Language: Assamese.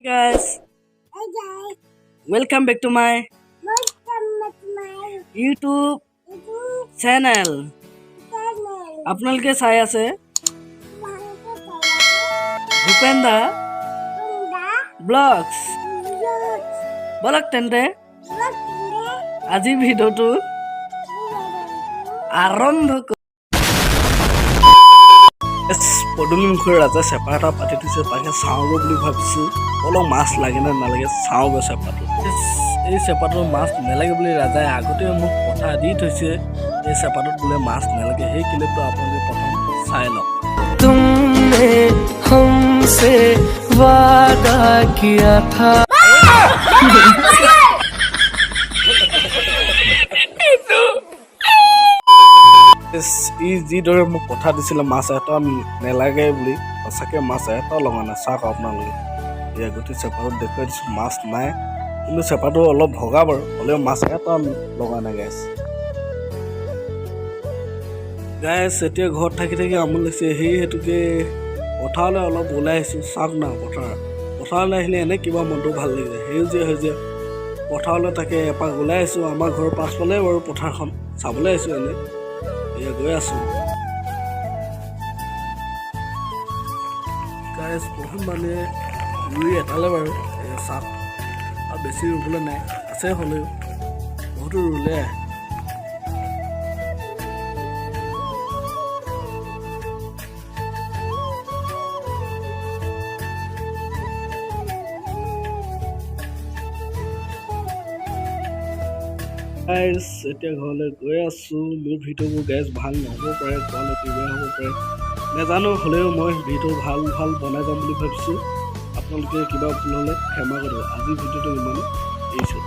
Guys, welcome back to my YouTube channel. আপোনালোকে চাই আছে ভূপেন দা ব্লগছ বলক তেন্তে আজি ভিডিঅ'টো আৰম্ভ পদুমুখৰ ৰাজা চেপা এটা পাতি থৈছে তাকে চাওঁগৈ বুলি ভাবিছোঁ অলপ মাছ লাগে নে নালাগে চাওঁগৈ চেপাটো এই চেপাটোৰ মাছ নালাগে বুলি ৰাজাই আগতে মোক কথা দি থৈছে এই চেপাটোত বোলে মাছ নালাগে সেই ক্লিপটো আপোনালোকে প্ৰথম চাই লওক तुमने हमसे वादा किया था ই যিদৰে মোক কথা দিছিলে মাছ এটা নালাগে বুলি সঁচাকৈ মাছ এটা লগা নাই চাওক আপোনালোকে এই গোটেই চেপাটোত দেখুৱাই দিছোঁ মাছ নাই কিন্তু চেপাটো অলপ ভগা বাৰু হ'লেও মাছ এটা লগা নাই গাইছ এতিয়া ঘৰত থাকি থাকি আমনি লাগিছে সেই হেতুকে পথাৰলৈ অলপ ওলাই আহিছোঁ চাওক না পথাৰলৈ আহিলে এনে কিবা মনটো ভাল লাগিছে সেউজীয়া পথাৰলৈ তাকে এপাক ওলাই আহিছোঁ আমাৰ ঘৰৰ পাছফালে বাৰু পথাৰখন চাবলৈ আহিছোঁ এনেই এয়া গৈ আছোঁ গাইছ প্ৰথম মানে ৰুই এটালে বাৰু এয়া চাওক আৰু বেছি ৰুবলৈ নাই আছে হ'লেও বহুতো ৰুলে গাইজ এতিয়া ঘৰলৈ গৈ আছোঁ মোৰ ভিডিঅ'বোৰ গাইজ ভাল নহ'ব পাৰে কোৱালিটি বেয়া হ'ব পাৰে নাজানো হ'লেও মই ভিডিঅ' ভাল বনাই যাম বুলি ভাবিছোঁ আপোনালোকে কিবা ভুল হ'লে ক্ষমা কৰিব আজি ভিডিঅ'টো ইমানে এৰিছোঁ